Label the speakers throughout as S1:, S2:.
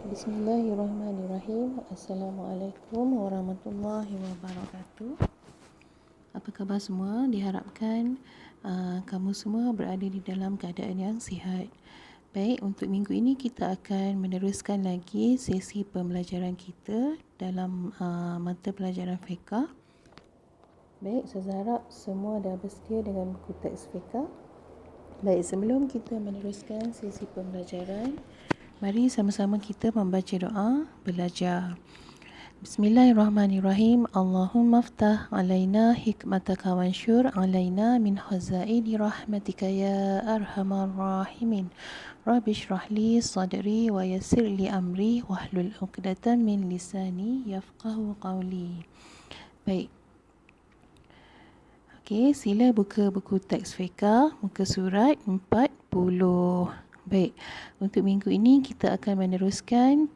S1: Bismillahirrahmanirrahim. Assalamualaikum warahmatullahi wabarakatuh. Apa khabar semua? Diharapkan kamu semua berada di dalam keadaan yang sihat. Baik, untuk minggu ini kita akan meneruskan lagi sesi pembelajaran kita dalam mata pelajaran fiqh. Baik, saya harap semua dah bersedia dengan buku teks fiqh. Baik, sebelum kita meneruskan sesi pembelajaran, mari sama-sama kita membaca doa belajar. Bismillahirrahmanirrahim. Allahumma ftah alaina hikmataka wansyur alaina min khazaini rahmatika ya arhamar rahimin. Rabbi shrah li sadri wa yassir li amri wahlul 'uqdatam min lisani yafqahu qawli. Baik. Okey, sila buka buku teks fiqh muka surat 40. Baik, untuk minggu ini kita akan meneruskan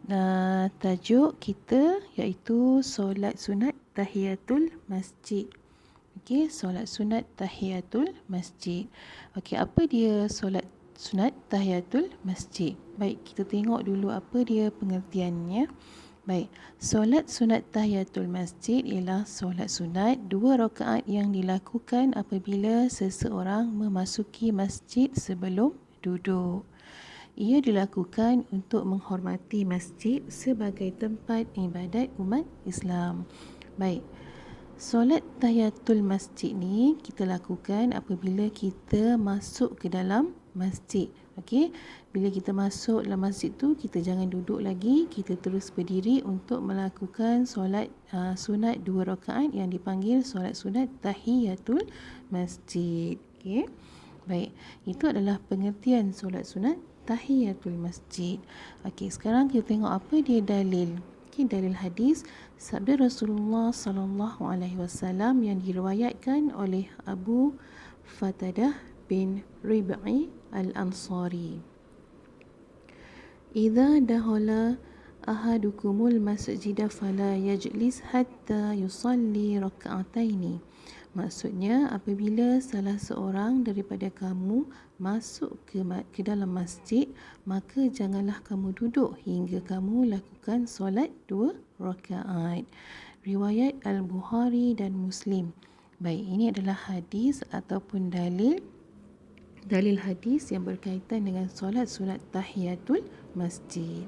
S1: tajuk kita iaitu solat sunat tahiyatul masjid. Okey, solat sunat tahiyatul masjid. Okey, apa dia solat sunat tahiyatul masjid? Baik, kita tengok dulu apa dia pengertiannya. Baik, solat sunat tahiyatul masjid ialah solat sunat 2 rakaat yang dilakukan apabila seseorang memasuki masjid sebelum duduk. Ia dilakukan untuk menghormati masjid sebagai tempat ibadat umat Islam. Baik, solat tahiyatul masjid ni kita lakukan apabila kita masuk ke dalam masjid. Okey, bila kita masuk dalam masjid tu, kita jangan duduk lagi, kita terus berdiri untuk melakukan solat sunat 2 rakaat yang dipanggil solat sunat tahiyatul masjid. Okey. Baik, itu adalah pengertian solat sunat tahiyatul masjid. Okey, sekarang kita tengok apa dia dalil. Okey, dalil hadis sabda Rasulullah sallallahu alaihi wasallam yang diriwayatkan oleh Abu Fatadah bin Rib'i Al-Ansari. Idza dakhala ahadukumul masjida fala yajlis hatta yusalli rak'ataini. Maksudnya, apabila salah seorang daripada kamu masuk ke dalam masjid, maka janganlah kamu duduk hingga kamu lakukan solat 2 rakaat. Riwayat Al-Bukhari dan Muslim. Baik, ini adalah hadis ataupun dalil hadis yang berkaitan dengan solat sunat tahiyatul masjid.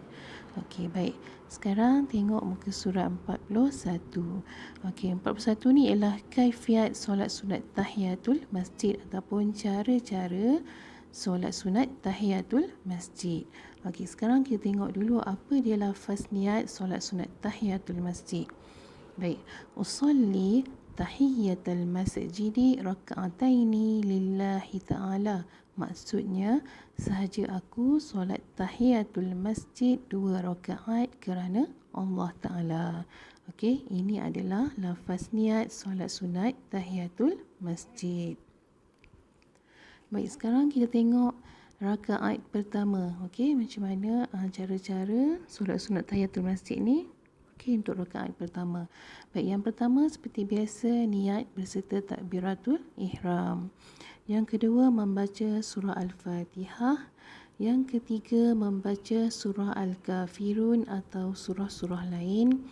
S1: Okey, baik. Sekarang tengok muka surat 41. Okey, 41 ni ialah kaifiat solat sunat tahiyatul masjid ataupun cara-cara solat sunat tahiyatul masjid. Okey, sekarang kita tengok dulu apa dia lafaz niat solat sunat tahiyatul masjid. Baik, usolli tahiyatul masjidi raka'ataini lillahi ta'ala. Maksudnya, sahaja aku solat tahiyatul masjid 2 rakaat kerana Allah Ta'ala. Okey, ini adalah lafaz niat solat sunat tahiyatul masjid. Baik, sekarang kita tengok rakaat pertama. Okey, macam mana cara-cara solat sunat tahiyatul masjid ni? Okey, untuk rakaat pertama. Baik, yang pertama seperti biasa niat berserta takbiratul ihram. Yang kedua membaca surah Al-Fatihah. Yang ketiga membaca surah Al-Kafirun atau surah-surah lain.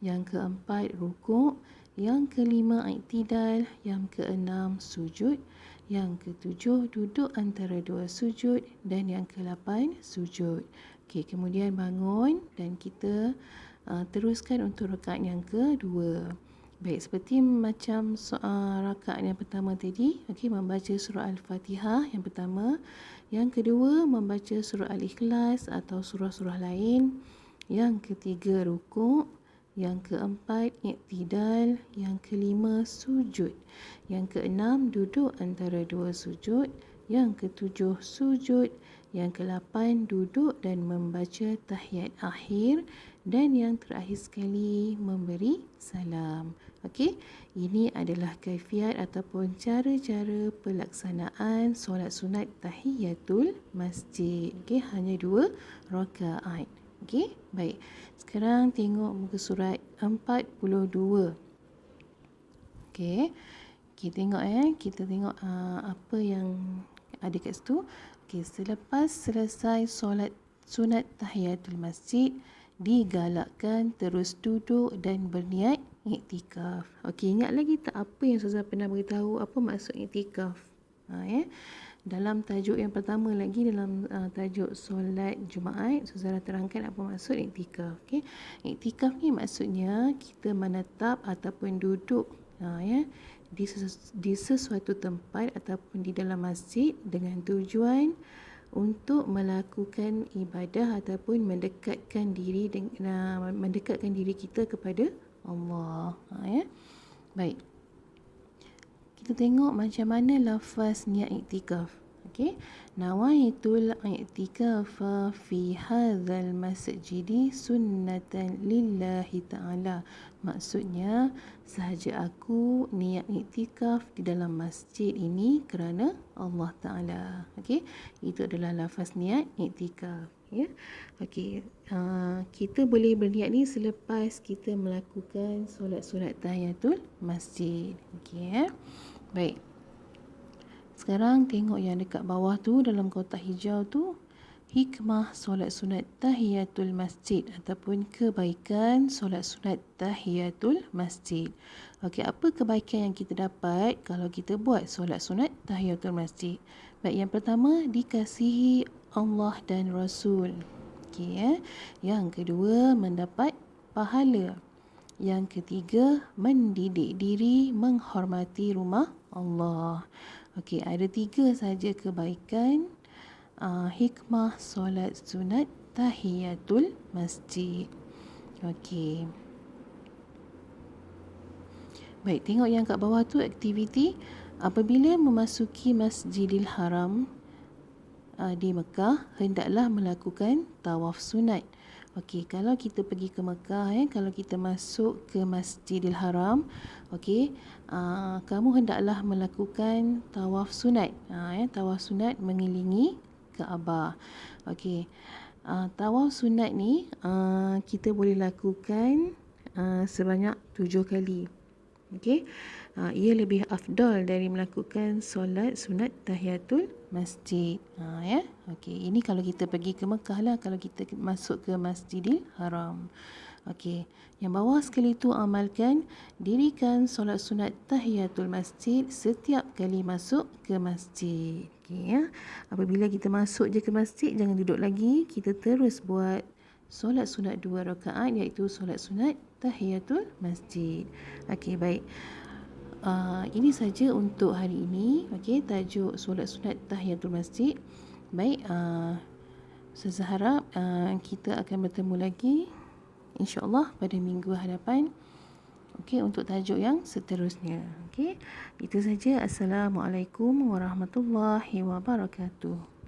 S1: Yang keempat rukuk. Yang kelima i'tidal. Yang keenam sujud. Yang ketujuh duduk antara 2 sujud. Dan yang ke-8 sujud. Okey, kemudian bangun dan kita teruskan untuk rakaat yang kedua. Baik, seperti macam rakaat yang pertama tadi, okey, membaca surah Al-Fatihah yang pertama, yang kedua membaca surah Al-Ikhlas atau surah-surah lain, yang ketiga rukuk, yang keempat i'tidal, yang kelima sujud, yang keenam duduk antara 2 sujud, yang ketujuh sujud, yang ke-8 duduk dan membaca tahiyat akhir, dan yang terakhir sekali memberi salam. Okey, ini adalah kaifiat ataupun cara-cara pelaksanaan solat sunat tahiyatul masjid. Okey, hanya 2 rakaat. Okey, baik. Sekarang tengok muka surat 42. Okey, kita tengok apa yang ada kat situ. Okey, selepas selesai solat sunat tahiyatul masjid, digalakkan terus duduk dan berniat iktikaf. Okey, ingat lagi tak apa yang Ustazah pernah beritahu apa maksud iktikaf? Dalam tajuk yang pertama lagi, dalam tajuk solat Jumaat, Ustazah terangkan apa maksud iktikaf. Okey, iktikaf ni maksudnya kita menetap ataupun duduk di sesuatu tempat ataupun di dalam masjid dengan tujuan untuk melakukan ibadah ataupun mendekatkan diri kita kepada Allah. Baik. Kita tengok macam mana lafaz niat iktikaf. Okey. Nawaitul i'tikafa fi hadzal masjidi sunnatan lillahi ta'ala. Maksudnya, sahaja aku niat iktikaf di dalam masjid ini kerana Allah Ta'ala. Okey. Itu adalah lafaz niat iktikaf. Ya. Okey. Kita boleh berniat ni selepas kita melakukan solat-solat tahiyatul masjid. Okey. Baik. Sekarang tengok yang dekat bawah tu, dalam kotak hijau tu, hikmah solat sunat tahiyatul masjid ataupun kebaikan solat sunat tahiyatul masjid. Okey, apa kebaikan yang kita dapat kalau kita buat solat sunat tahiyatul masjid? Baik, yang pertama, dikasihi Allah dan Rasul. Okey, Yang kedua, mendapat pahala. Yang ketiga, mendidik diri menghormati rumah Allah. Okey, ada 3 saja kebaikan hikmah solat sunat tahiyatul masjid. Okey. Baik, tengok yang kat bawah tu, aktiviti. Apabila memasuki Masjidil Haram di Mekah, hendaklah melakukan tawaf sunat. Okey, kalau kita pergi ke Mekah, kalau kita masuk ke Masjidil Haram, okey, kamu hendaklah melakukan tawaf sunat. Tawaf sunat mengelilingi Kaabah. Okey, tawaf sunat ni kita boleh lakukan sebanyak 7 kali. Okey, ia lebih afdal dari melakukan solat sunat tahiyatul masjid. Okey, ini kalau kita pergi ke Mekah lah, kalau kita masuk ke Masjidil Haram. Okey, yang bawah sekali tu amalkan, dirikan solat sunat tahiyatul masjid setiap kali masuk ke masjid. Okey, apabila kita masuk je ke masjid, jangan duduk lagi, kita terus buat solat sunat 2 rakaat, iaitu solat sunat tahiyatul masjid. Okey, baik. Ini saja untuk hari ini. Okey, tajuk solat sunat tahiyatul masjid. Baik, saya harap kita akan bertemu lagi insya-Allah pada minggu hadapan. Okey, untuk tajuk yang seterusnya. Okey, itu saja. Assalamualaikum warahmatullahi wabarakatuh.